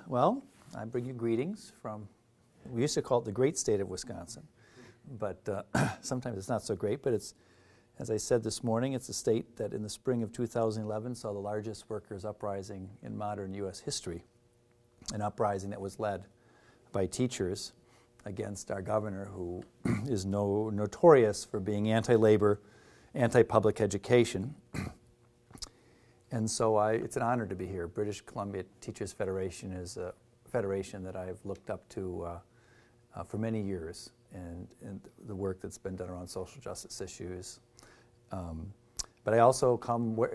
Well, I bring you greetings from, we used to call it the great state of Wisconsin, but sometimes it's not so great, but it's, as I said this morning, it's a state that in the spring of 2011 saw the largest workers' uprising in modern U.S. history, an uprising that was led by teachers against our governor, who is notorious for being anti-labor, anti-public education. And so it's an honor to be here. British Columbia Teachers Federation is a federation that I've looked up to for many years, and the work that's been done around social justice issues. But I also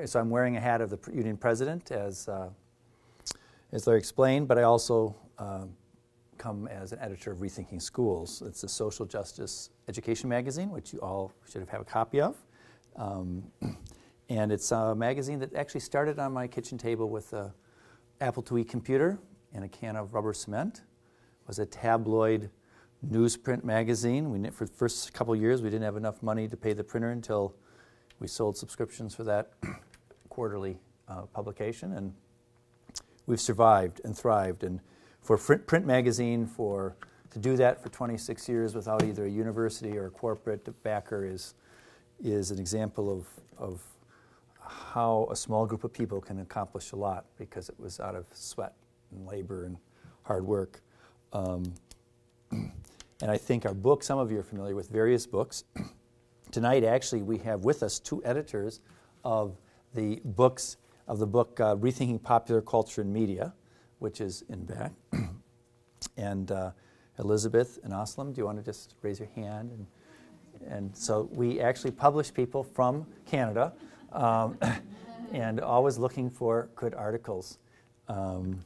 so I'm wearing a hat of the union president, as Larry explained, but I also come as an editor of Rethinking Schools. It's a social justice education magazine, which you all should have a copy of. And it's a magazine that actually started on my kitchen table with an Apple IIe computer and a can of rubber cement. It was a tabloid newsprint magazine. For the first couple of years, we didn't have enough money to pay the printer until we sold subscriptions for that quarterly publication. And we've survived and thrived. And for print magazine, to do that for 26 years without either a university or a corporate backer is an example of how a small group of people can accomplish a lot, because it was out of sweat and labor and hard work. And I think our book, some of you are familiar with various books. Tonight, actually, we have with us two editors of the book Rethinking Popular Culture and Media, which is in back. And Elizabeth and Aslam, do you want to just raise your hand? And so we actually publish people from Canada, and always looking for good articles. And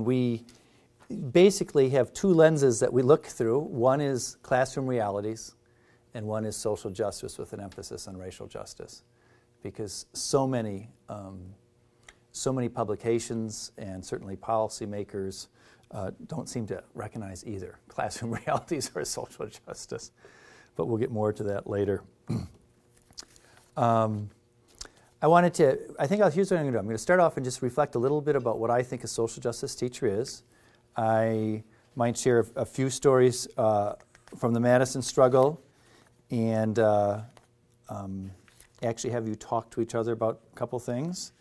we basically have two lenses that we look through. One is classroom realities, and one is social justice with an emphasis on racial justice, because so many publications and certainly policymakers don't seem to recognize either classroom realities or social justice. But we'll get more to that later. Here's what I'm going to do. I'm going to start off and just reflect a little bit about what I think a social justice teacher is. I might share a few stories from the Madison struggle, and actually have you talk to each other about a couple things,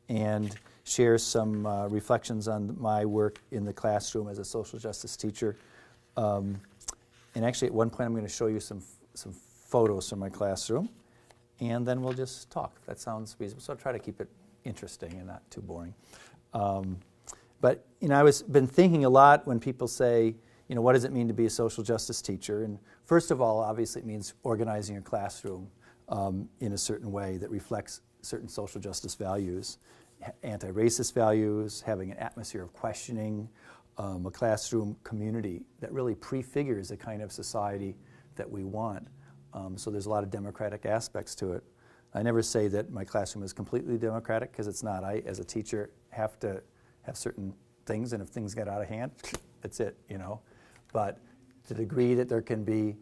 and share some reflections on my work in the classroom as a social justice teacher. And actually, at one point, I'm going to show you some photos from my classroom, and then we'll just talk. That sounds reasonable. So I'll try to keep it interesting and not too boring. But I've been thinking a lot when people say, what does it mean to be a social justice teacher? And first of all, obviously, it means organizing your classroom in a certain way that reflects certain social justice values, anti-racist values, having an atmosphere of questioning, a classroom community that really prefigures the kind of society that we want. So there's a lot of democratic aspects to it. I never say that my classroom is completely democratic, because it's not. I, as a teacher, have to have certain things, and if things get out of hand, that's it, But to the degree that there can be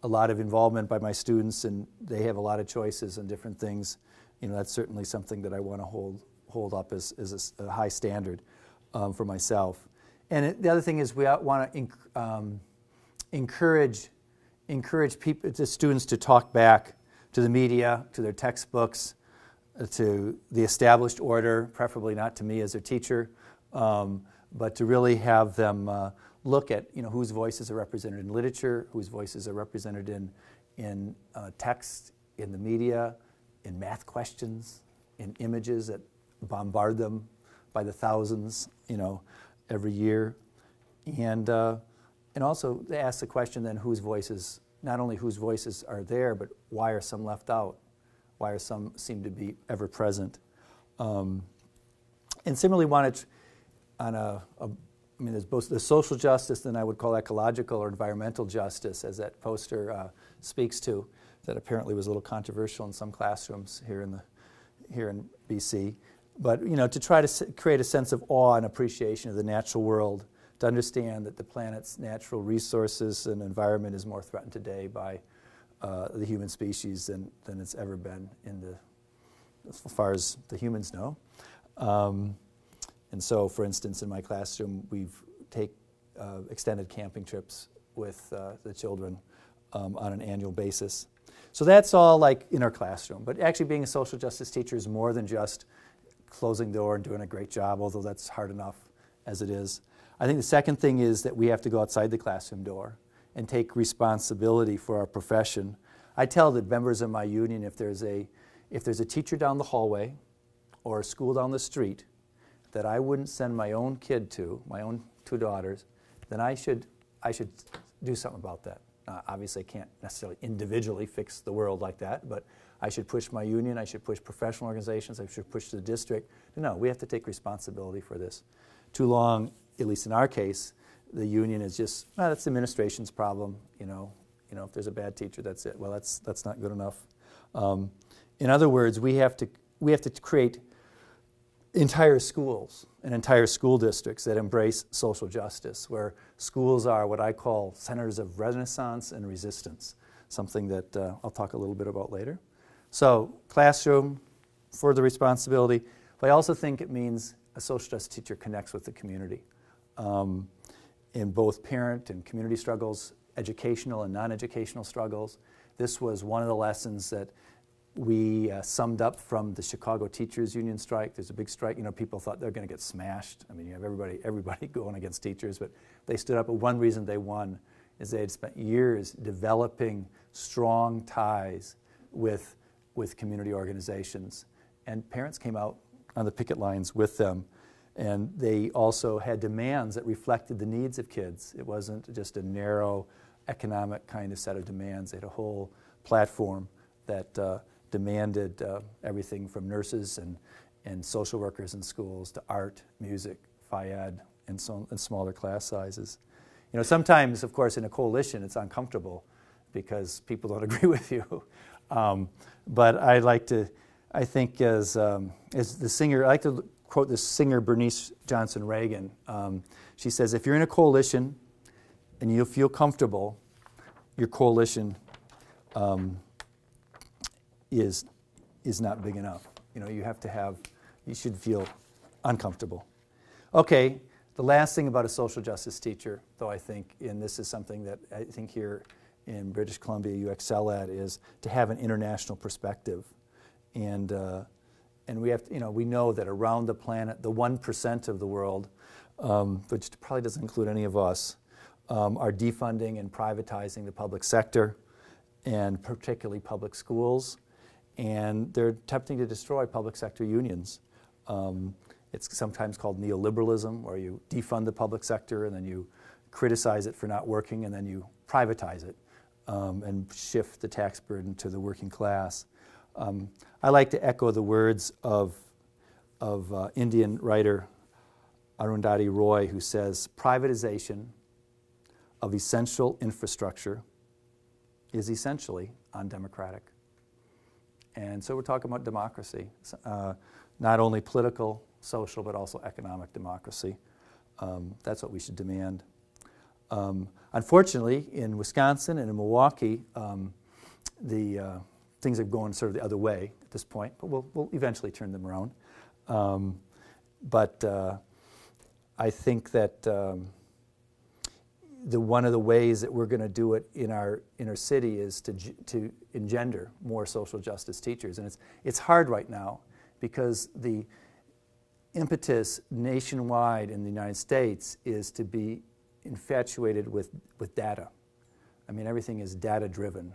a lot of involvement by my students, and they have a lot of choices and different things, that's certainly something that I want to hold up as a high standard for myself. And the other thing is we want to encourage people, the students, to talk back to the media, to their textbooks, to the established order, preferably not to me as their teacher, but to really have them look at whose voices are represented in literature, whose voices are represented in text, in the media, in math questions, in images that bombard them by the thousands, every year, and also they ask the question then not only whose voices are there, but why are some left out? Why are some seem to be ever present? And similarly, there's both the social justice and I would call ecological or environmental justice, as that poster speaks to, that apparently was a little controversial in some classrooms here in BC. But to try to create a sense of awe and appreciation of the natural world, to understand that the planet's natural resources and environment is more threatened today by the human species than it's ever been as far as the humans know. And so, for instance, in my classroom, we've take extended camping trips with the children on an annual basis. So that's all like in our classroom. But actually being a social justice teacher is more than just closing the door and doing a great job, although that's hard enough as it is. I think the second thing is that we have to go outside the classroom door and take responsibility for our profession. I tell the members of my union, if there's a teacher down the hallway or a school down the street that I wouldn't send my own kid to, my own 2 daughters, then I should do something about that. Obviously, I can't necessarily individually fix the world like that, but I should push my union, I should push professional organizations, I should push the district. No, we have to take responsibility for this. Too long, at least in our case, the union is just, that's the administration's problem. You know, if there's a bad teacher, that's it. Well, that's not good enough. In other words, we have to create entire schools and entire school districts that embrace social justice, where schools are what I call centers of renaissance and resistance, something that I'll talk a little bit about later. So classroom, further responsibility, but I also think it means a social justice teacher connects with the community in both parent and community struggles, educational and non-educational struggles. This was one of the lessons that we summed up from the Chicago Teachers Union strike. There's a big strike. You know, people thought they're going to get smashed. I mean, you have everybody going against teachers, but they stood up. But one reason they won is they had spent years developing strong ties with community organizations. And parents came out on the picket lines with them. And they also had demands that reflected the needs of kids. It wasn't just a narrow economic kind of set of demands. They had a whole platform that demanded everything from nurses and social workers in schools to art, music, phy-ed, and smaller class sizes. You know, sometimes, of course, in a coalition, it's uncomfortable because people don't agree with you. But I think as the singer, I like to quote this singer, Bernice Johnson Reagan. She says, if you're in a coalition and you feel comfortable, your coalition is not big enough. You know, you should feel uncomfortable. Okay, the last thing about a social justice teacher, though I think, and this is something that I think here in British Columbia you excel at, is to have an international perspective. And we have to, we know that around the planet, the 1% of the world, which probably doesn't include any of us, are defunding and privatizing the public sector, and particularly public schools. And they're attempting to destroy public sector unions. It's sometimes called neoliberalism, where you defund the public sector and then you criticize it for not working and then you privatize it and shift the tax burden to the working class. I like to echo the words of Indian writer Arundhati Roy, who says, privatization of essential infrastructure is essentially undemocratic. And so we're talking about democracy, not only political, social, but also economic democracy. That's what we should demand. Unfortunately, in Wisconsin and in Milwaukee, the things are going sort of the other way at this point, but we'll eventually turn them around. But I think that one of the ways that we're going to do it in our inner city is to engender more social justice teachers. And it's hard right now because the impetus nationwide in the United States is to be infatuated with data. I mean, everything is data-driven.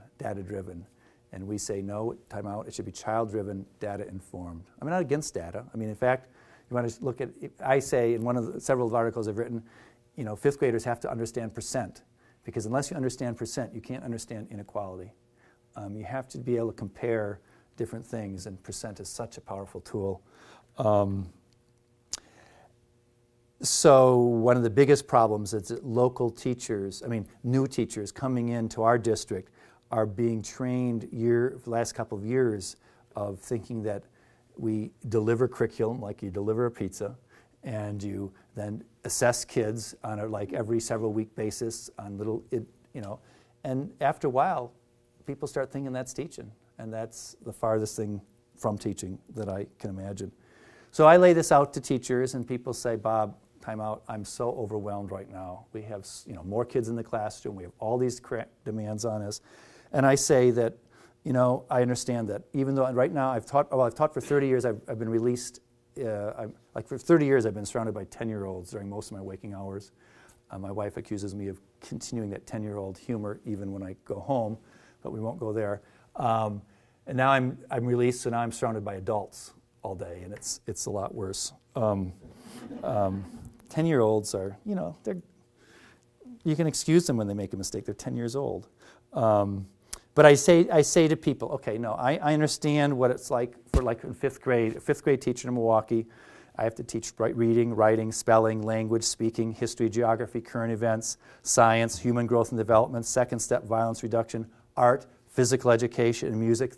And we say, no, time out, it should be child-driven, data-informed. I'm not against data. I mean, in fact, you want to look at, I say in one of the several articles I've written, fifth graders have to understand percent, because unless you understand percent, you can't understand inequality. You have to be able to compare different things, and percent is such a powerful tool. So one of the biggest problems is that local teachers, new teachers coming into our district are being trained for the last couple of years of thinking that we deliver curriculum like you deliver a pizza, and you then assess kids on a every several week basis on and after a while, people start thinking that's teaching, and that's the farthest thing from teaching that I can imagine. So I lay this out to teachers, and people say, Bob, time out, I'm so overwhelmed right now. We have more kids in the classroom. We have all these demands on us. And I say that, I understand that. Even though right now I've taught for 30 years. I've been released. For 30 years I've been surrounded by 10-year-olds during most of my waking hours. My wife accuses me of continuing that 10-year-old humor even when I go home, but we won't go there. And now I'm released, so now I'm surrounded by adults all day, and it's a lot worse. 10-year-olds are, you can excuse them when they make a mistake. They're 10 years old. But I say to people, okay, no, I understand what it's like for in fifth grade. A fifth grade teacher in Milwaukee, I have to teach reading, writing, spelling, language, speaking, history, geography, current events, science, human growth and development, second step violence reduction, art, physical education, and music,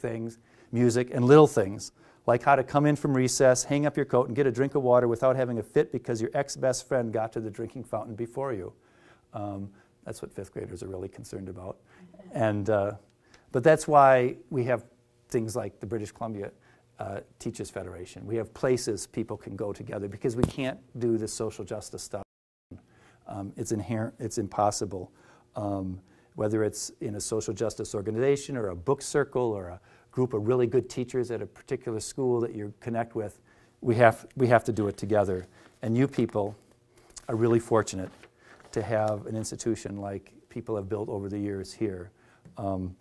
and little things, like how to come in from recess, hang up your coat, and get a drink of water without having a fit because your ex-best friend got to the drinking fountain before you. That's what fifth graders are really concerned about. But that's why we have things like the British Columbia Teachers Federation. We have places people can go together because we can't do this social justice stuff. It's inherent, it's impossible. Whether it's in a social justice organization or a book circle or a group of really good teachers at a particular school that you connect with, we have to do it together. And you people are really fortunate to have an institution like people have built over the years here. And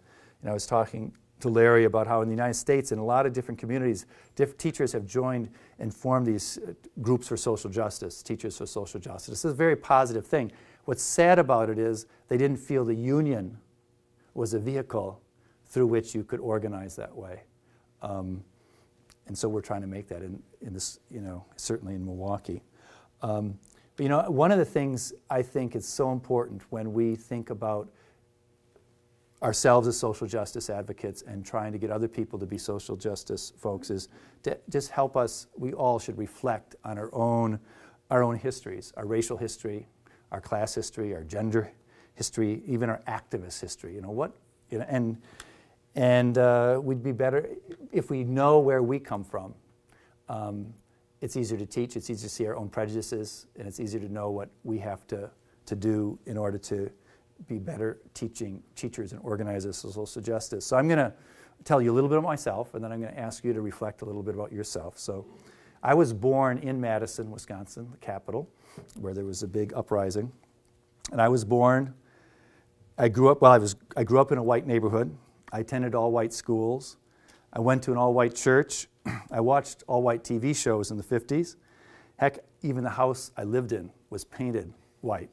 I was talking to Larry about how in the United States, in a lot of different communities, teachers have joined and formed these groups for social justice, Teachers for Social Justice. This is a very positive thing. What's sad about it is they didn't feel the union was a vehicle through which you could organize that way. And so we're trying to make that in this, certainly in Milwaukee. But one of the things I think is so important when we think about ourselves as social justice advocates and trying to get other people to be social justice folks is to just help us. We all should reflect on our own histories, our racial history, our class history, our gender history, even our activist history. And we'd be better if we know where we come from. It's easier to teach. It's easier to see our own prejudices, and it's easier to know what we have to do in order to be better teachers and organizers of social justice. So I'm going to tell you a little bit about myself, and then I'm going to ask you to reflect a little bit about yourself. So I was born in Madison, Wisconsin, the capital, where there was a big uprising. And I grew up in a white neighborhood. I attended all-white schools. I went to an all-white church. I watched all-white TV shows in the 50s. Heck, even the house I lived in was painted white,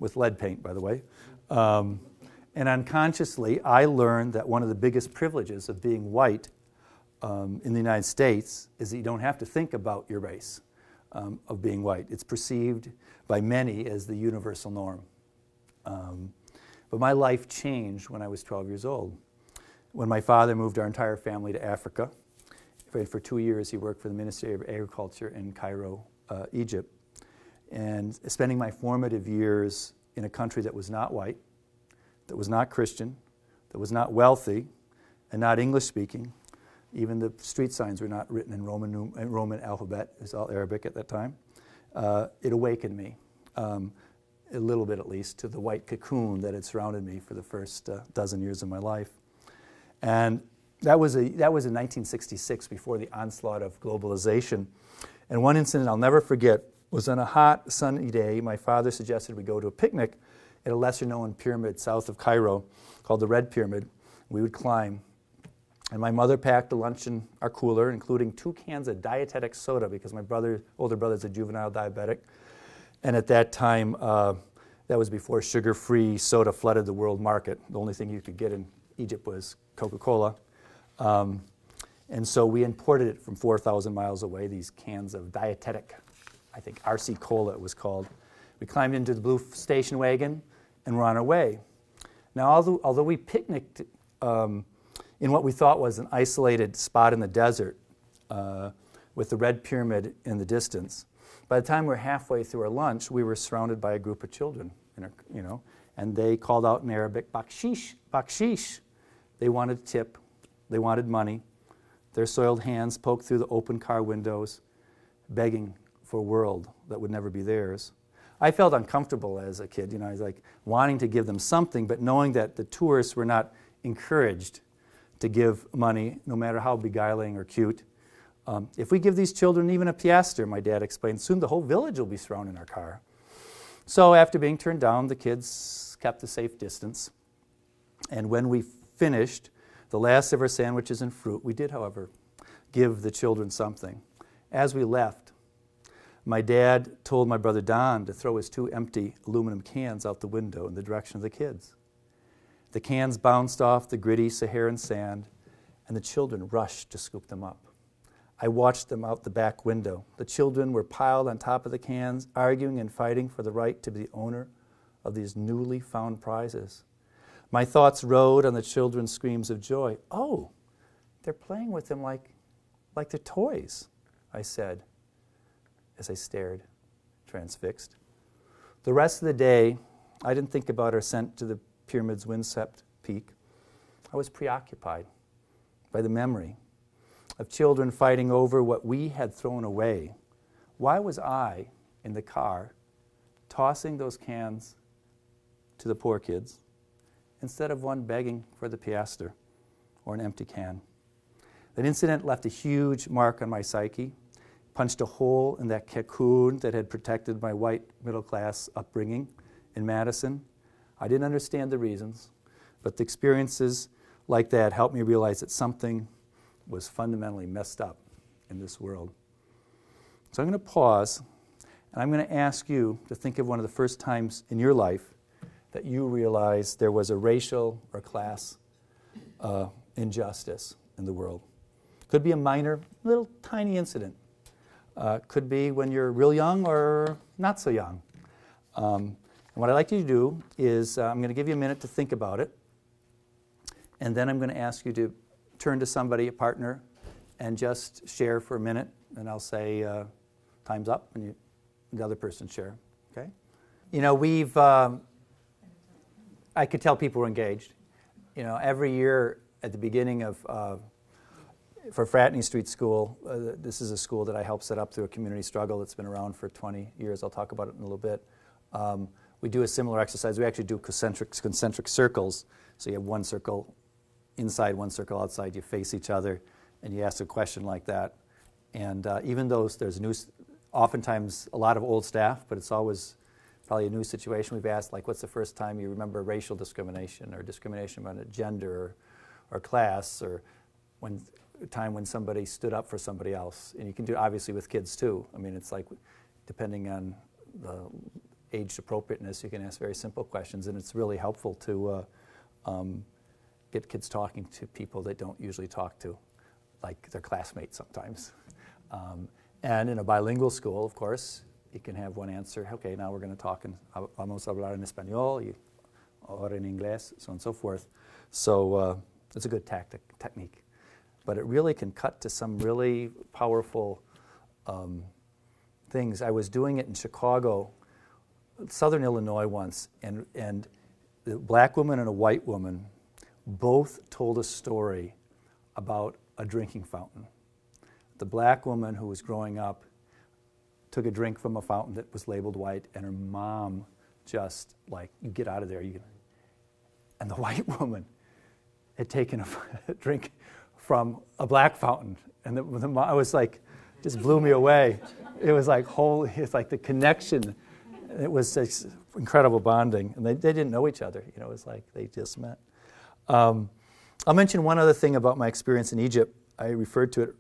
with lead paint, by the way. And unconsciously, I learned that one of the biggest privileges of being white in the United States is that you don't have to think about your race of being white. It's perceived by many as the universal norm. But my life changed when I was 12 years old, when my father moved our entire family to Africa. For 2 years, he worked for the Ministry of Agriculture in Cairo, Egypt. And spending my formative years in a country that was not white, that was not Christian, that was not wealthy, and not English-speaking. Even the street signs were not written in Roman alphabet. It was all Arabic at that time. It awakened me, a little bit at least, to the white cocoon that had surrounded me for the first dozen years of my life. And that was in 1966, before the onslaught of globalization. And one incident I'll never forget was on a hot, sunny day. My father suggested we go to a picnic at a lesser-known pyramid south of Cairo called the Red Pyramid. We would climb. And my mother packed a lunch in our cooler, including 2 cans of dietetic soda, because my older brother's a juvenile diabetic. And at that time, that was before sugar-free soda flooded the world market. The only thing you could get in Egypt was Coca-Cola. And so we imported it from 4,000 miles away, these cans of dietetic, I think RC Cola it was called. We climbed into the blue station wagon and were on our way. Now, although we picnicked in what we thought was an isolated spot in the desert with the Red Pyramid in the distance, by the time we were halfway through our lunch, we were surrounded by a group of children, and they called out in Arabic, bakshish, bakshish. They wanted tip, they wanted money, Their soiled hands poked through the open car windows, begging for a world that would never be theirs. I felt uncomfortable as a kid. I was like wanting to give them something, but knowing that the tourists were not encouraged to give money, no matter how beguiling or cute. If we give these children even a piastre, my dad explained, soon the whole village will be thrown in our car. So after being turned down, the kids kept a safe distance. And when we finished the last of our sandwiches and fruit, we did, however, give the children something. As we left, my dad told my brother Don to throw his 2 empty aluminum cans out the window in the direction of the kids. The cans bounced off the gritty Saharan sand, and the children rushed to scoop them up. I watched them out the back window. The children were piled on top of the cans, arguing and fighting for the right to be the owner of these newly found prizes. My thoughts rode on the children's screams of joy. "Oh, they're playing with them like they're toys," I said as I stared, transfixed. The rest of the day, I didn't think about our ascent to the pyramid's windswept peak. I was preoccupied by the memory of children fighting over what we had thrown away. Why was I in the car tossing those cans to the poor kids instead of one begging for the piastre or an empty can? That incident left a huge mark on my psyche, punched a hole in that cocoon that had protected my white middle-class upbringing in Madison. I didn't understand the reasons, but the experiences like that helped me realize that something was fundamentally messed up in this world. So I'm going to pause, and I'm going to ask you to think of one of the first times in your life that you realized there was a racial or class injustice in the world. Could be a minor, little tiny incident. Could be when you're real young or not so young. And what I'd like you to do is I'm going to give you a minute to think about it, and then I'm going to ask you to turn to somebody, a partner, and just share for a minute, and I'll say time's up, and the other person share, okay? I could tell people were engaged. Every year at the beginning of, for Fratney Street School, this is a school that I helped set up through a community struggle that's been around for 20 years. I'll talk about it in a little bit. We do a similar exercise. We actually do concentric circles. So you have one circle inside, one circle outside. You face each other, and you ask a question like that. And even though there's oftentimes a lot of old staff, but it's always probably a new situation. We've asked, like, what's the first time you remember racial discrimination or discrimination on a gender or class, or a time when somebody stood up for somebody else. And you can do it obviously with kids too. I mean, it's like, depending on the age appropriateness, you can ask very simple questions, and it's really helpful to get kids talking to people they don't usually talk to, like their classmates sometimes. And in a bilingual school, of course, you can have one answer. Okay, now we're going to talk vamos a hablar en español, y ahora en inglés, so on and so forth. So it's a good technique. But it really can cut to some really powerful things. I was doing it in Chicago, Southern Illinois once, and a black woman and a white woman both told a story about a drinking fountain. The black woman who was growing up took a drink from a fountain that was labeled white, and her mom just like, you get out of there. And the white woman had taken a drink from a black fountain, and I was like, just blew me away. It was like it's like the connection. It was just incredible bonding, and they didn't know each other. It was like they just met. I'll mention one other thing about my experience in Egypt. I referred to it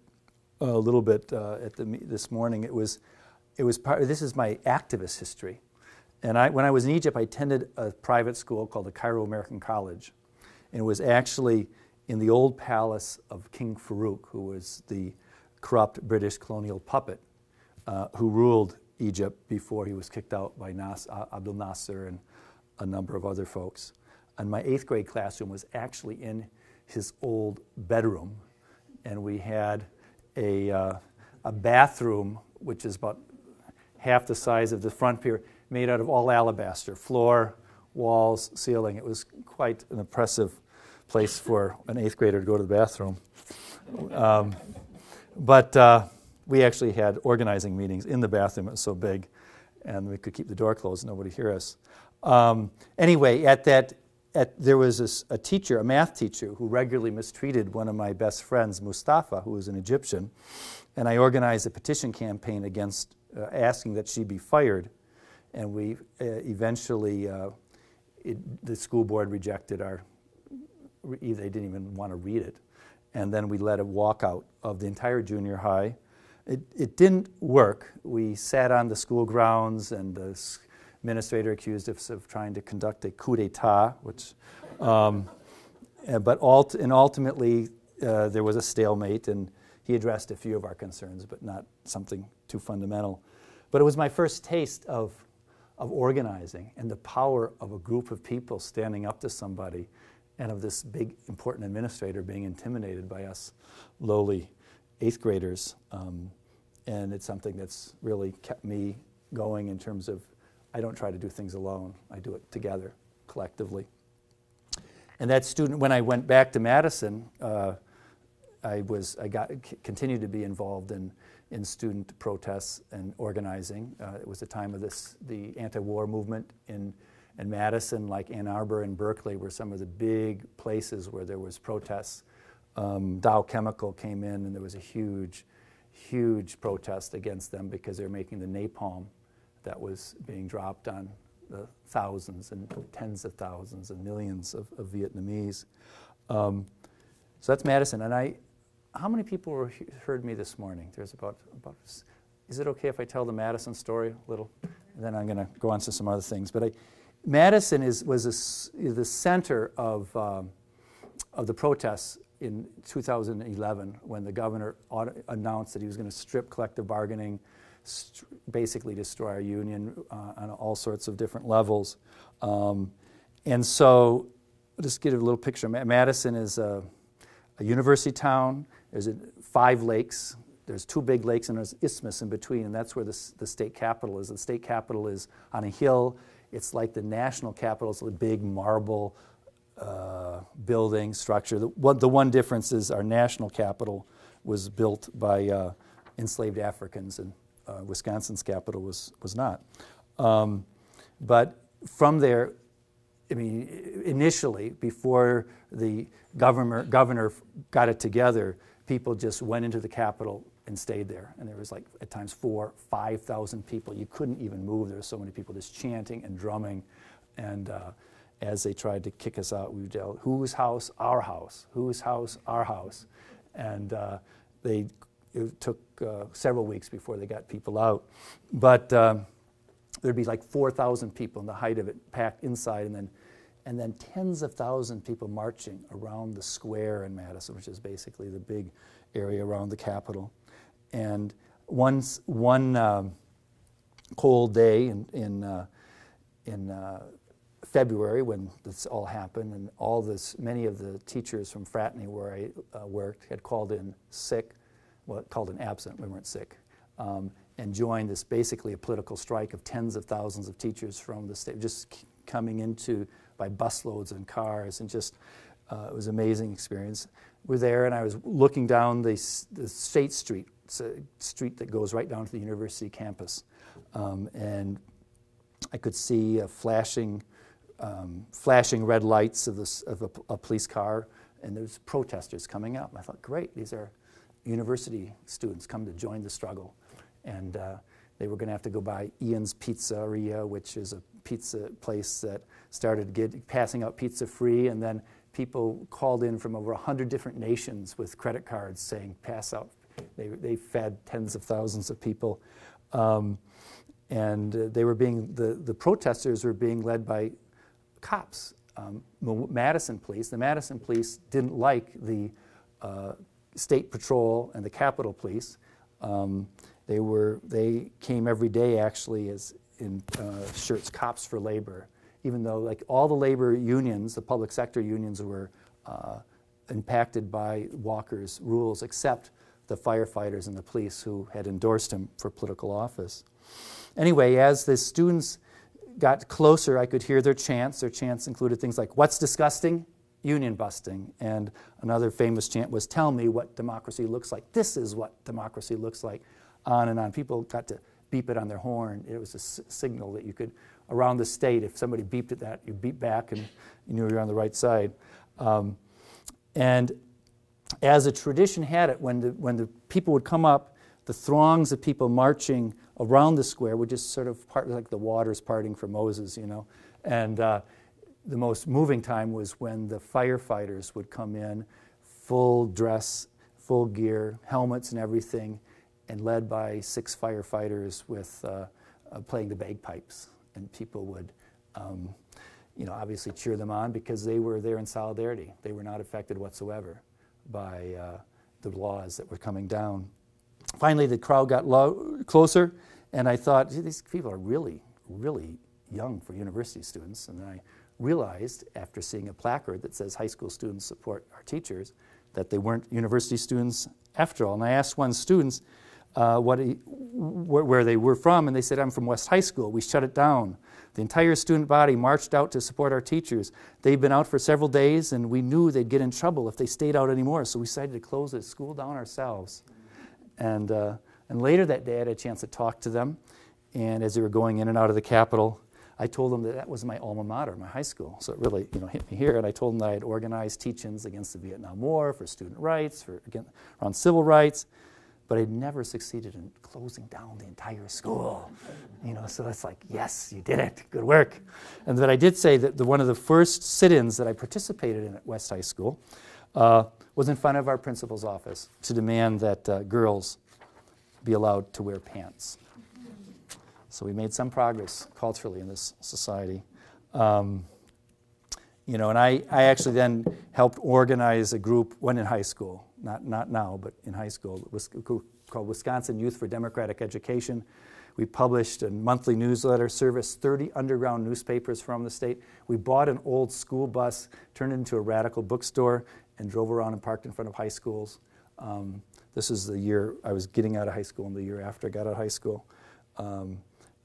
a little bit this morning. It was part. This is my activist history, and when I was in Egypt, I attended a private school called the Cairo American College, and it was actually in the old palace of King Farouk, who was the corrupt British colonial puppet who ruled Egypt before he was kicked out by Abdel Nasser and a number of other folks. And my 8th grade classroom was actually in his old bedroom, and we had a bathroom which is about half the size of the front pier, made out of all alabaster, floor, walls, ceiling. It was quite an impressive place for an 8th grader to go to the bathroom. But we actually had organizing meetings in the bathroom. It was so big, and we could keep the door closed, nobody hear us. Anyway, there was a teacher, a math teacher, who regularly mistreated one of my best friends, Mustafa, who was an Egyptian, and I organized a petition campaign against asking that she be fired, and we eventually, the school board rejected they didn't even want to read it, and then we led a walkout of the entire junior high. It didn't work. We sat on the school grounds, and the administrator accused us of trying to conduct a coup d'etat, but ultimately there was a stalemate, and he addressed a few of our concerns, but not something too fundamental. But it was my first taste of organizing and the power of a group of people standing up to somebody, and of this big, important administrator being intimidated by us lowly 8th graders. And it's something that's really kept me going in terms of, I don't try to do things alone. I do it together, collectively. And that student, when I went back to Madison, I continued to be involved in student protests and organizing. It was the time of the anti-war movement in Madison, like Ann Arbor and Berkeley, were some of the big places where there was protests. Dow Chemical came in, and there was a huge protest against them because they were making the napalm that was being dropped on the thousands and tens of thousands and millions of Vietnamese. So that's Madison. And how many people heard me this morning? There's about. Is it okay if I tell the Madison story a little? And then I'm going to go on to some other things. But Madison was the center of the protests in 2011, when the governor announced that he was going to strip collective bargaining, basically destroy our union on all sorts of different levels. And so, I'll just give a little picture. Madison is a university town. There's 5 lakes. There's 2 big lakes, and there's isthmus in between, and that's where the state capitol is. The state capitol is on a hill. It's like the national capitol. It's a big marble building structure. The one difference is our national capital was built by enslaved Africans, and Wisconsin's capital was not. But from there, I mean, initially, before the governor got it together, people just went into the Capitol and stayed there. And there was like, at times, 4,000 to 5,000 people. You couldn't even move. There were so many people just chanting and drumming. And as they tried to kick us out, we would yell, "Whose house? Our house. Whose house? Our house." And it took several weeks before they got people out. But there'd be like 4,000 people in the height of it, packed inside, and then tens of thousands of people marching around the square in Madison, which is basically the big area around the Capitol. And one cold day in February, when this all happened, and many of the teachers from Fratney where I worked had called in sick, well, called in absent, we weren't sick, and joined this basically a political strike of tens of thousands of teachers from the state, just coming into by busloads and cars, and just it was an amazing experience. We're there, and I was looking down the State Street. It's a street that goes right down to the university campus, and I could see flashing red lights of a police car, and there's protesters coming up. I thought, great, these are university students come to join the struggle. And they were going to have to go by Ian's Pizzeria, which is a pizza place that started passing out pizza free, and then people called in from over 100 different nations with credit cards saying, pass out. They fed tens of thousands of people. And the protesters were being led by cops, Madison police. The Madison police didn't like the State Patrol and the Capitol Police. They came every day actually as in shirts, Cops for Labor, even though like all the labor unions, the public sector unions, were impacted by Walker's rules, except the firefighters and the police who had endorsed him for political office. Anyway, as the students got closer, I could hear their chants. Their chants included things like, "What's disgusting? union busting. And another famous chant was, "Tell me what democracy looks like. This is what democracy looks like." On and on. People got to beep it on their horn. It was a signal that you could, around the state, if somebody beeped at that, you beep back and you knew you were on the right side. And as a tradition had it, when the people would come up, the throngs of people marching around the square would just sort of part like the waters parting for Moses, you know. And the most moving time was when the firefighters would come in, full dress, full gear, helmets and everything, and led by 6 firefighters with playing the bagpipes. And people would, obviously cheer them on because they were there in solidarity. They were not affected whatsoever by the laws that were coming down. Finally, the crowd got closer, and I thought, these people are really, really young for university students. And then I realized, after seeing a placard that says high school students support our teachers, that they weren't university students after all. And I asked one student where they were from, and they said, "I'm from West High School. We shut it down. The entire student body marched out to support our teachers. They've been out for several days, and we knew they'd get in trouble if they stayed out anymore, so we decided to close the school down ourselves." And later that day, I had a chance to talk to them, and as they were going in and out of the Capitol, I told them that was my alma mater, my high school. So it really, hit me here. And I told them that I had organized teach-ins against the Vietnam War, for student rights, around civil rights, but I'd never succeeded in closing down the entire school. So that's like, yes, you did it. Good work. And then I did say that one of the first sit-ins that I participated in at West High School was in front of our principal's office to demand that girls be allowed to wear pants. So we made some progress culturally in this society. And I actually then helped organize a group when in high school, not now, but in high school. It was called Wisconsin Youth for Democratic Education. We published a monthly newsletter, serviced 30 underground newspapers from the state. We bought an old school bus, turned it into a radical bookstore, and drove around and parked in front of high schools. This is the year I was getting out of high school and the year after I got out of high school.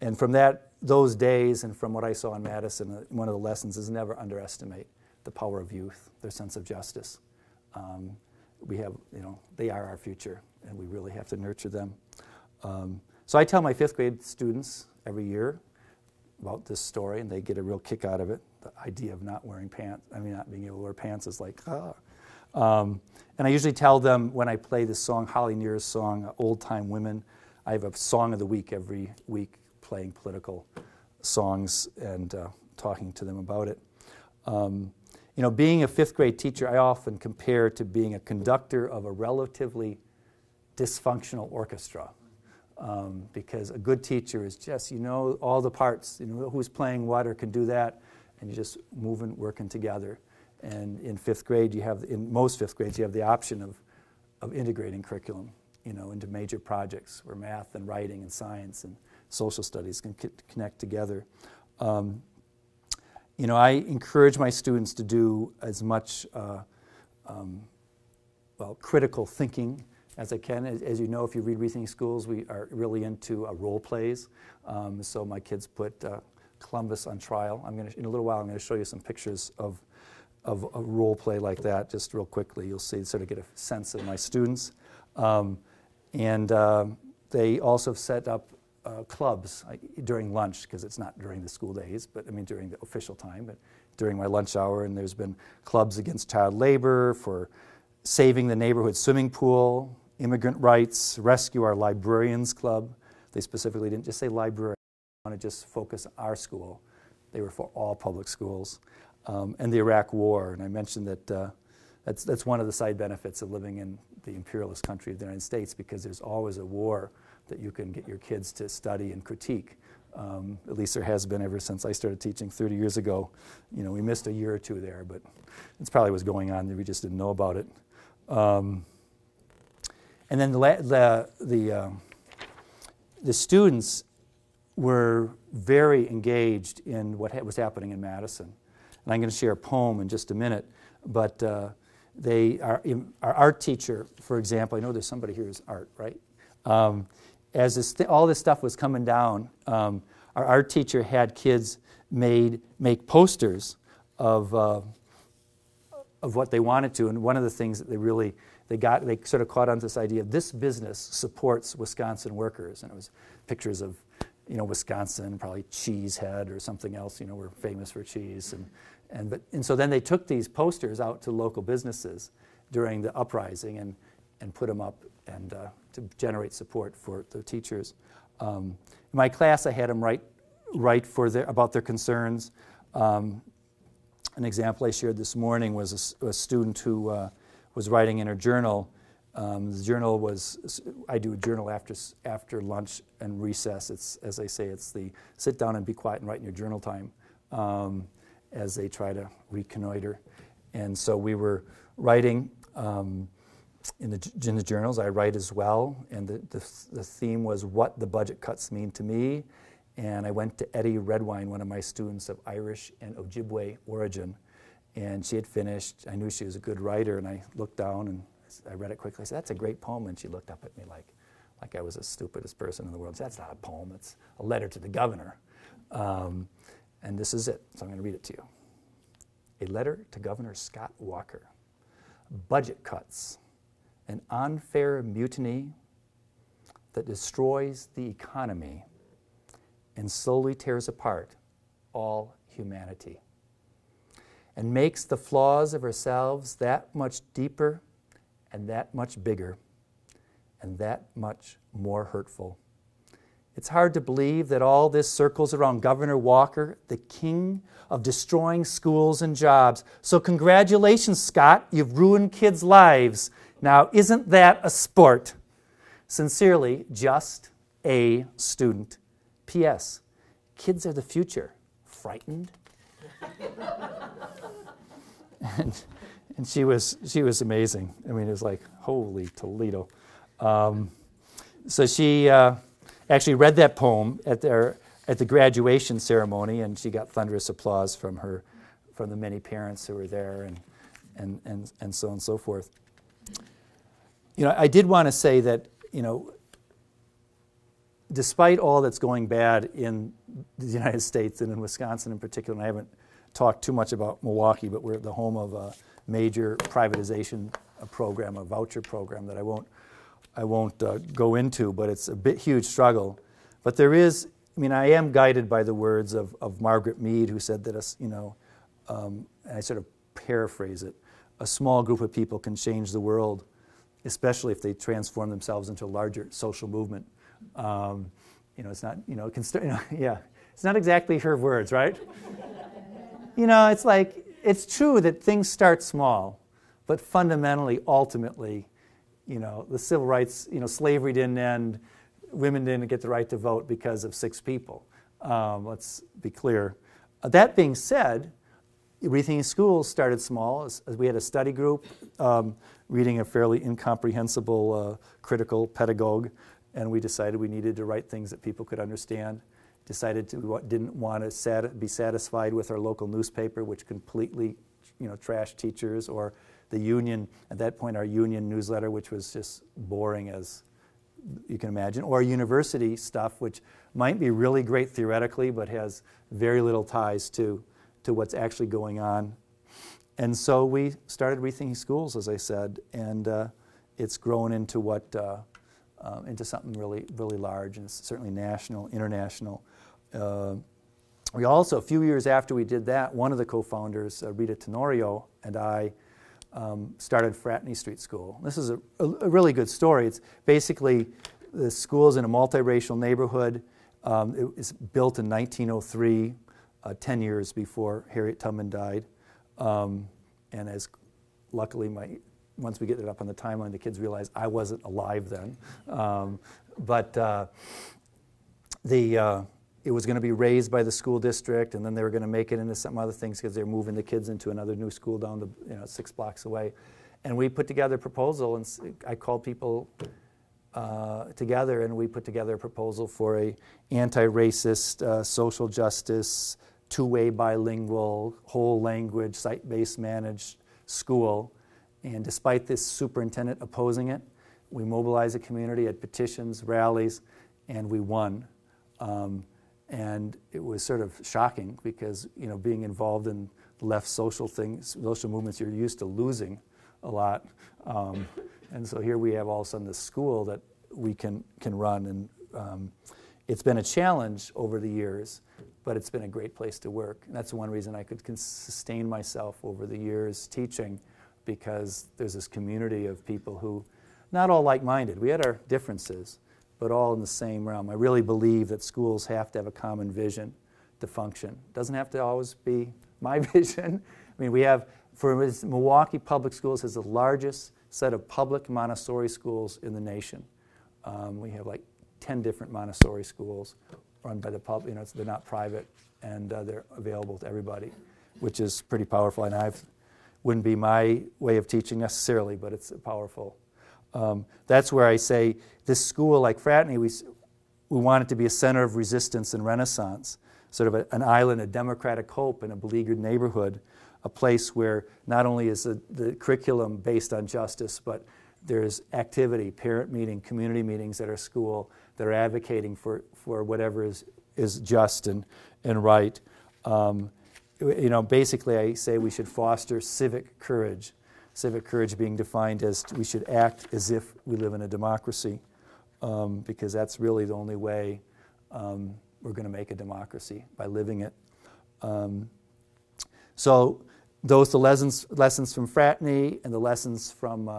And from those days and from what I saw in Madison, one of the lessons is never underestimate the power of youth, their sense of justice. We have, they are our future, and we really have to nurture them. So I tell my 5th grade students every year about this story, and they get a real kick out of it. The idea of not wearing pants, not being able to wear pants is like, and I usually tell them when I play this song, Holly Near's song, Old Time Women. I have a song of the week every week, playing political songs and talking to them about it. Being a 5th grade teacher, I often compare to being a conductor of a relatively dysfunctional orchestra. Because a good teacher is just, all the parts, who's playing what or can do that, and you're just moving, working together. And in 5th grade, in most 5th grades, you have the option of integrating curriculum, into major projects where math and writing and science and social studies can connect together. I encourage my students to do as much critical thinking as I can. As you know, if you read Rethinking Schools, we are really into role plays. So my kids put Columbus on trial. In a little while, I'm going to show you some pictures of a role play like that, just real quickly. You'll see, sort of get a sense of my students. And they also set up clubs during lunch, because it's not during the school days, but during the official time, but during my lunch hour. And there's been clubs against child labor, for saving the neighborhood swimming pool, immigrant rights, rescue our librarians club. They specifically didn't just say librarian, they want to just focus on our school. They were for all public schools. And the Iraq War, and I mentioned that that's one of the side benefits of living in the imperialist country of the United States, because there's always a war that you can get your kids to study and critique. At least there has been ever since I started teaching 30 years ago. We missed a year or two there, but it's probably was going on. We just didn't know about it. And then the students were very engaged in what was happening in Madison. And I'm going to share a poem in just a minute, but our art teacher, for example, I know there's somebody here who's art, right? As all this stuff was coming down, our art teacher had kids make posters of of what they wanted to. And one of the things that they sort of caught on to this idea of this business supports Wisconsin workers. And it was pictures of, Wisconsin, probably Cheesehead or something else, we're famous for cheese. And so then they took these posters out to local businesses during the uprising and put them up and to generate support for the teachers. In my class, I had them write about their concerns. An example I shared this morning was a student who was writing in her journal. The journal I do a journal after lunch and recess. It's, as I say, it's the sit down and be quiet and write in your journal time as they try to reconnoiter. And so we were writing in the journals. I write as well, and the theme was what the budget cuts mean to me. And I went to Eddie Redwine, one of my students of Irish and Ojibwe origin, and she had finished. I knew she was a good writer, and I looked down and I read it quickly. I said, "That's a great poem," and she looked up at me like I was the stupidest person in the world. She said, "That's not a poem. It's a letter to the governor." And this is it, so I'm going to read it to you. A letter to Governor Scott Walker. Budget cuts, an unfair mutiny that destroys the economy and slowly tears apart all humanity and makes the flaws of ourselves that much deeper and that much bigger and that much more hurtful. It's hard to believe that all this circles around Governor Walker, the king of destroying schools and jobs. So congratulations, Scott, you've ruined kids' lives. Now, isn't that a sport? Sincerely, just a student. P.S. Kids are the future. Frightened? and she was amazing. I mean, it was like, holy Toledo. So she actually read that poem at the graduation ceremony, and she got thunderous applause from the many parents who were there, and so on and so forth. I did want to say that, despite all that's going bad in the United States and in Wisconsin in particular, and I haven't talked too much about Milwaukee, but we're the home of a major privatization program, a voucher program that I won't go into, but it's a huge struggle. But there is, I am guided by the words of Margaret Mead, who said that, and I sort of paraphrase it, a small group of people can change the world, especially if they transform themselves into a larger social movement. It's not, it's not exactly her words, right? It's like, it's true that things start small, but fundamentally, ultimately, the civil rights, slavery didn't end, women didn't get the right to vote because of 6 people. Let's be clear. That being said, Rethinking Schools started small. As we had a study group reading a fairly incomprehensible critical pedagogue, and we decided we needed to write things that people could understand. Decided we didn't want to be satisfied with our local newspaper, which completely, trashed teachers, or the union, at that point our union newsletter, which was just boring as you can imagine, or university stuff, which might be really great theoretically, but has very little ties to what's actually going on. And so we started Rethinking Schools, as I said, and it's grown into into something really, really large, and it's certainly national, international. We also, a few years after we did that, one of the co-founders, Rita Tenorio, and I started Fratney Street School. This is a really good story. It's basically the school's in a multiracial neighborhood. It was built in 1903, 10 years before Harriet Tubman died. And as luckily, once we get it up on the timeline, the kids realize I wasn't alive then. It was going to be raised by the school district, and then they were going to make it into some other things because they were moving the kids into another new school down 6 blocks away. And we put together a proposal, and I called people together, and we put together a proposal for a anti-racist, social justice, two-way bilingual, whole language, site-based managed school. And despite this superintendent opposing it, we mobilized the community at petitions, rallies, and we won. And it was sort of shocking because, being involved in left social things, social movements you're used to losing a lot. And so here we have all of a sudden this school that we can run. And it's been a challenge over the years, but it's been a great place to work. And that's one reason I could sustain myself over the years teaching, because there's this community of people who, not all like-minded, we had our differences, but all in the same realm. I really believe that schools have to have a common vision to function. It doesn't have to always be my vision. I mean, we have, for Milwaukee Public Schools has the largest set of public Montessori schools in the nation. We have like 10 different Montessori schools run by the public. You know, they're not private, and they're available to everybody, which is pretty powerful. And wouldn't be my way of teaching necessarily, but it's powerful. That's where I say this school, like Fraternity, we want it to be a center of resistance and renaissance, sort of an island of democratic hope in a beleaguered neighborhood, a place where not only is the curriculum based on justice, but there's activity, parent meeting, community meetings at our school that are advocating for whatever is just and right. You know, basically I say we should foster civic courage. Civic courage being defined as we should act as if we live in a democracy, because that's really the only way we're going to make a democracy, by living it. So those the lessons from Fraternity and the lessons from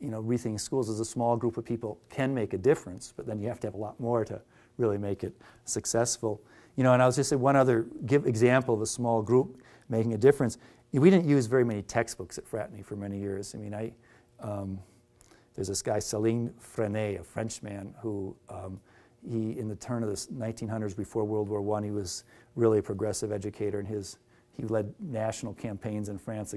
you know, Rethinking Schools. As a small group of people can make a difference, but then you have to have a lot more to really make it successful. You know, and I'll just say one other example of a small group making a difference. We didn't use very many textbooks at Fraternity for many years. I mean, there's this guy, Céline Freinet, a Frenchman, who he, in the turn of the 1900s, before World War I, he was really a progressive educator, and he led national campaigns in France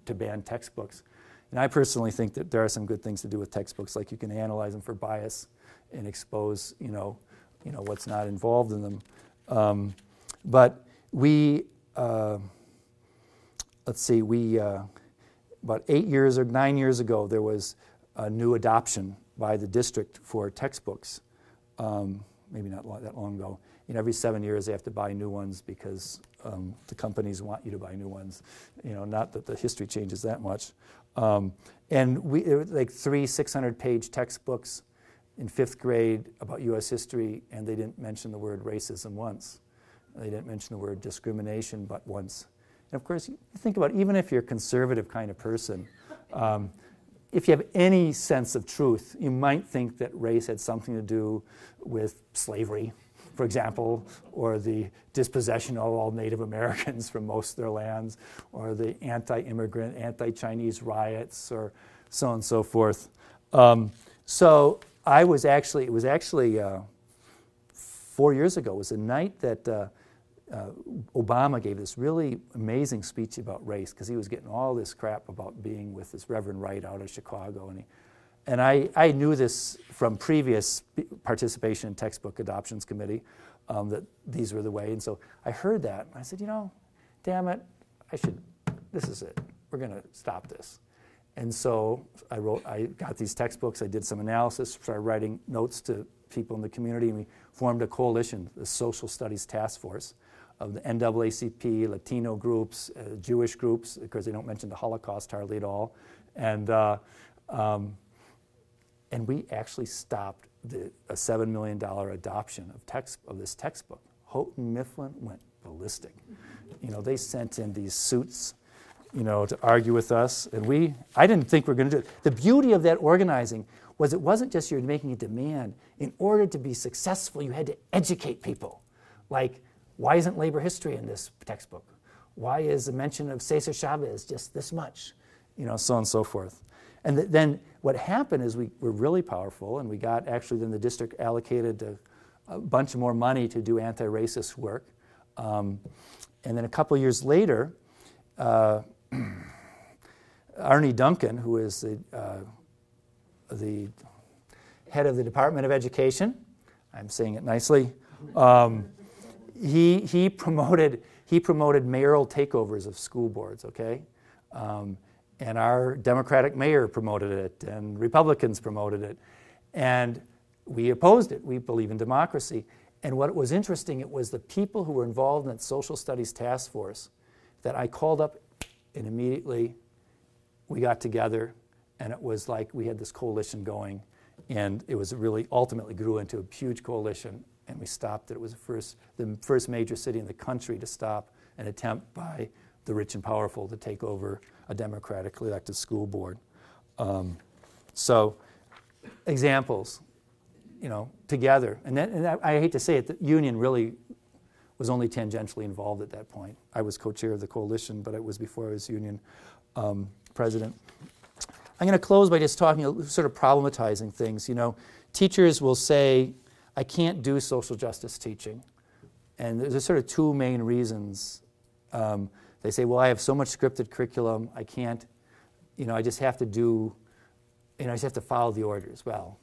to ban textbooks. And I personally think that there are some good things to do with textbooks, like you can analyze them for bias and expose, you know what's not involved in them. But we, let's see, about 9 years ago, there was a new adoption by the district for textbooks. Maybe not that long ago. You know, every 7 years they have to buy new ones because the companies want you to buy new ones. You know, not that the history changes that much. And it was like 3 600-page textbooks in 5th grade about U.S. history, and they didn't mention the word racism once. They didn't mention the word discrimination but once. And of course, you think about it, even if you're a conservative kind of person, if you have any sense of truth, you might think that race had something to do with slavery, for example, or the dispossession of all Native Americans from most of their lands, or the anti-immigrant, anti-Chinese riots, or so on and so forth. So it was actually 4 years ago. It was the night that Obama gave this really amazing speech about race, because he was getting all this crap about being with this Reverend Wright out of Chicago. And I knew this from previous participation in textbook adoptions committee, that these were the way. And so I heard that, and I said, you know, damn it, this is it. We're going to stop this. And so I got these textbooks, I did some analysis, started writing notes to people in the community, and we formed a coalition, the Social Studies Task Force, of the NAACP, Latino groups, Jewish groups, because they don't mention the Holocaust hardly at all. And we actually stopped a $7 million adoption of this textbook. Houghton Mifflin went ballistic. You know, they sent in these suits, you know, to argue with us. And I didn't think we were going to do it. The beauty of that organizing was it wasn't just you're making a demand. In order to be successful, you had to educate people. Like, why isn't labor history in this textbook? Why is the mention of Cesar Chavez just this much? You know, so on and so forth. And then what happened is we were really powerful, and we got actually then the district allocated a bunch more money to do anti-racist work. And then a couple of years later, Arnie Duncan, who is the head of the Department of Education, I'm saying it nicely, he promoted mayoral takeovers of school boards, okay? And our Democratic mayor promoted it, and Republicans promoted it. And we opposed it. We believe in democracy. And what was interesting, it was the people who were involved in that social studies task force, that I called up, and immediately we got together, and it was like we had this coalition going, and it was really ultimately grew into a huge coalition, and we stopped it. It was the first major city in the country to stop an attempt by the rich and powerful to take over a democratically elected school board. So examples, together. And I hate to say it, the union really was only tangentially involved at that point. I was co-chair of the coalition, but it was before I was union president. I'm going to close by just talking, sort of problematizing things. Teachers will say, I can't do social justice teaching. And there's sort of two main reasons. They say, well, I have so much scripted curriculum, I can't, I just have to do, I just have to follow the orders. Well,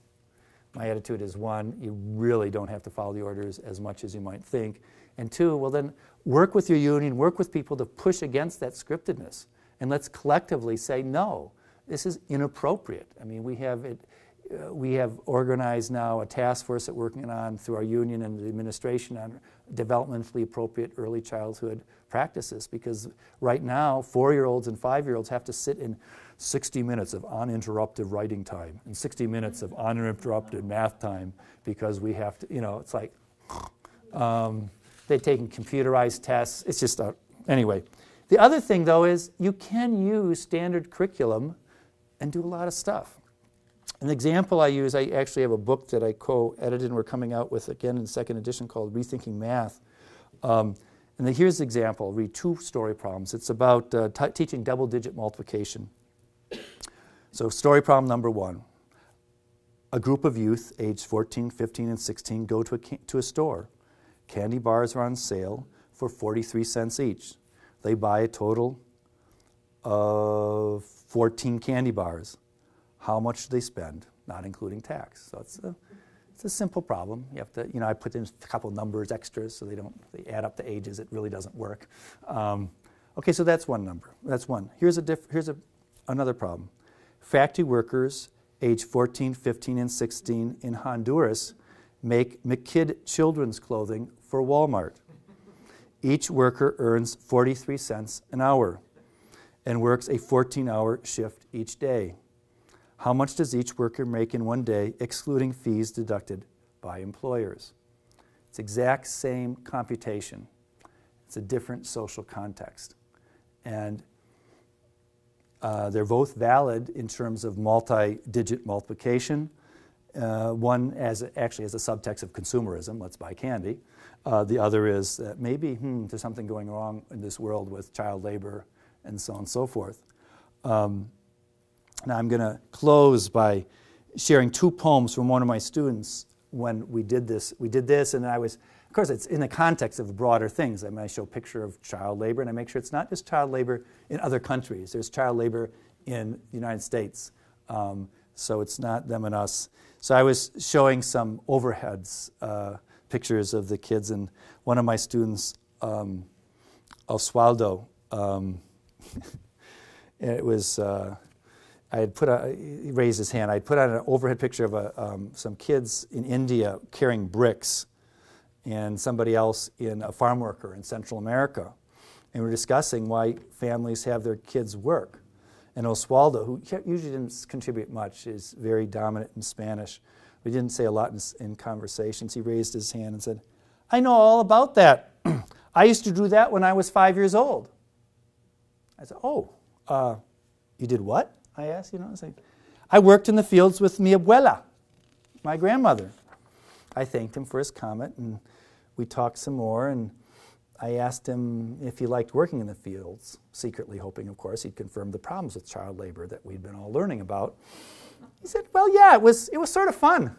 my attitude is, one, you really don't have to follow the orders as much as you might think. And two, well then, work with your union, work with people to push against that scriptedness. And let's collectively say, no, this is inappropriate. I mean, we have organized now a task force that we're working on through our union and the administration on developmentally appropriate early childhood practices, because right now 4-year-olds and 5-year-olds have to sit in 60 minutes of uninterrupted writing time and 60 minutes of uninterrupted math time because we have to, it's like they're taking computerized tests. It's just anyway. The other thing, though, is you can use standard curriculum and do a lot of stuff. An example I use, I actually have a book that I co-edited and we're coming out with again in second edition called Rethinking Math. And here's the example. I'll read 2 story problems. It's about teaching double-digit multiplication. So story problem number 1. A group of youth aged 14, 15, and 16 go to a store. Candy bars are on sale for 43 cents each. They buy a total of 14 candy bars. How much do they spend, not including tax? So it's a simple problem. You have to, I put in a couple numbers extras so they add up the ages. It really doesn't work. Okay, so that's one number. That's one. Here's another problem. Factory workers age 14, 15, and 16 in Honduras make McKid children's clothing for Walmart. Each worker earns 43 cents an hour and works a 14-hour shift each day. How much does each worker make in one day, excluding fees deducted by employers? It's exact same computation. It's a different social context. And they're both valid in terms of multi-digit multiplication. One actually has a subtext of consumerism, let's buy candy. The other is that maybe there's something going wrong in this world with child labor and so on and so forth. Now I'm going to close by sharing 2 poems from one of my students when we did this. We did this, and of course it's in the context of broader things. I show a picture of child labor, and I make sure it's not just child labor in other countries. There's child labor in the United States, so it's not them and us. So I was showing some overheads, pictures of the kids, and one of my students, Oswaldo, it was... he raised his hand. I put on an overhead picture of some kids in India carrying bricks and somebody else in a farm worker in Central America. And we're discussing why families have their kids work. And Oswaldo, who usually didn't contribute much, is very dominant in Spanish. We didn't say a lot in conversations. He raised his hand and said, I know all about that. I used to do that when I was 5 years old. I said, you did what? I asked, I worked in the fields with mi abuela, my grandmother. I thanked him for his comment, and we talked some more, and I asked him if he liked working in the fields, secretly hoping, of course, he'd confirm the problems with child labor that we'd been all learning about. He said, well, yeah, it was sort of fun.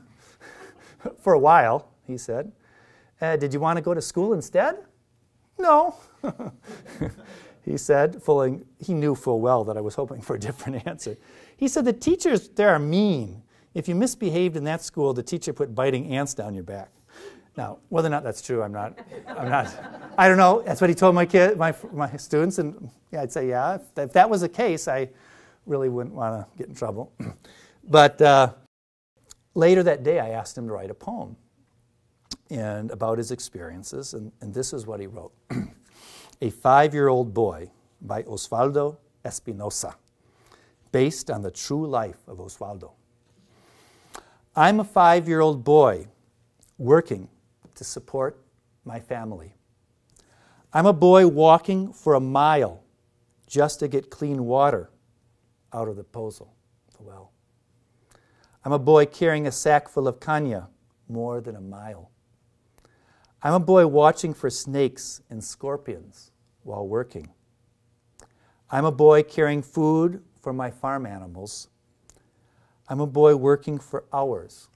For a while, he said. Did you want to go to school instead? No. He said, he knew full well that I was hoping for a different answer. He said, the teachers there are mean. If you misbehaved in that school, the teacher put biting ants down your back. Now, whether or not that's true, I don't know. That's what he told my students, and yeah, I'd say, yeah, if that was the case, I really wouldn't want to get in trouble. But later that day, I asked him to write a poem and about his experiences, and this is what he wrote. A 5-year-old boy by Osvaldo Espinosa, based on the true life of Osvaldo. I'm a 5-year-old boy working to support my family. I'm a boy walking for a mile just to get clean water out of the pozo, the well. I'm a boy carrying a sack full of caña more than a mile. I'm a boy watching for snakes and scorpions while working. I'm a boy carrying food for my farm animals. I'm a boy working for hours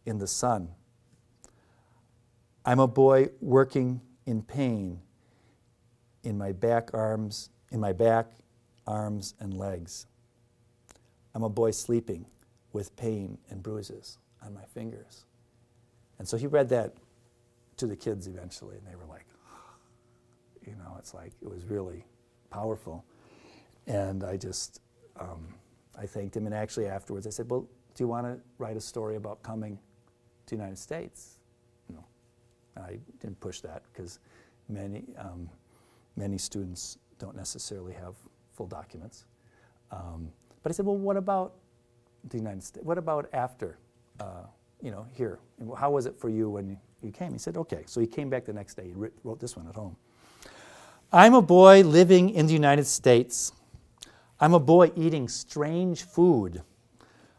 in the sun. I'm a boy working in pain in my back, arms, and legs. I'm a boy sleeping with pain and bruises on my fingers. And so he read that to the kids eventually, and they were like, it's like, it was really powerful. And I just, I thanked him, and actually afterwards I said, well, do you want to write a story about coming to the United States? No, I didn't push that because many students don't necessarily have full documents. But I said, well, what about the United States? What about after, here? And how was it for you when you came? He said, okay. So he came back the next day. He wrote this one at home. I'm a boy living in the United States. I'm a boy eating strange food.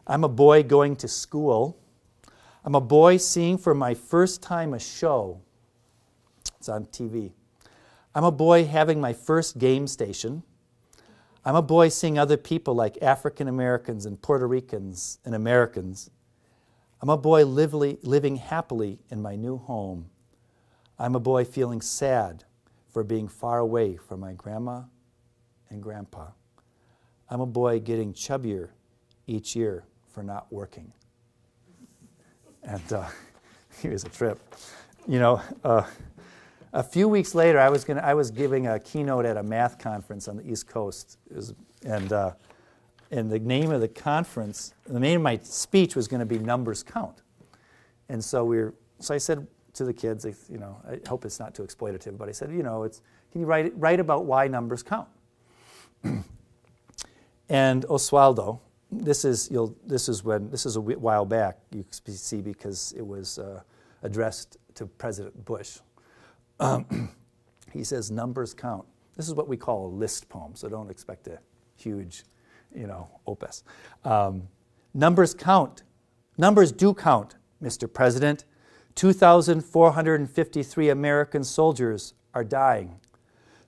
I'm a boy going to school. I'm a boy seeing for my first time a show. It's on TV. I'm a boy having my first game station. I'm a boy seeing other people like African Americans and Puerto Ricans and Americans. I'm a boy living happily in my new home. I'm a boy feeling sad for being far away from my grandma and grandpa. I'm a boy getting chubbier each year for not working. And here's a trip. A few weeks later, I was giving a keynote at a math conference on the East Coast, and the name of the conference, the name of my speech was going to be Numbers Count. And so I said to the kids, I hope it's not too exploitative, but I said, can you write about why numbers count? And Osvaldo, this is a while back, you see, because it was addressed to President Bush. He says, numbers count. This is what we call a list poem, so don't expect a huge, opus. Numbers count. Numbers do count, Mr. President. 2,453 American soldiers are dying.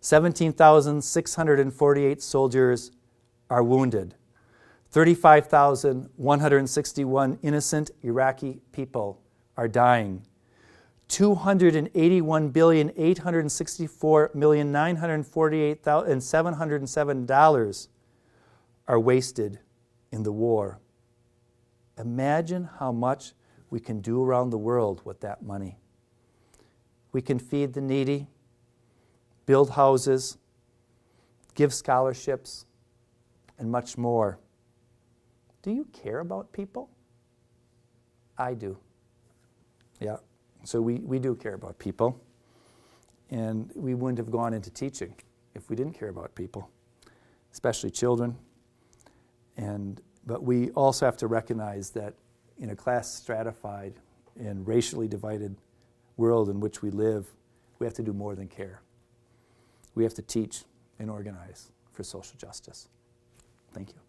17,648 soldiers are wounded. 35,161 innocent Iraqi people are dying. $281,864,948,707 are wasted in the war. Imagine how much we can do around the world with that money. We can feed the needy, build houses, give scholarships, and much more. Do you care about people? I do. Yeah. So we do care about people. And we wouldn't have gone into teaching if we didn't care about people, especially children. But we also have to recognize that in a class stratified and racially divided world in which we live, we have to do more than care. We have to teach and organize for social justice. Thank you.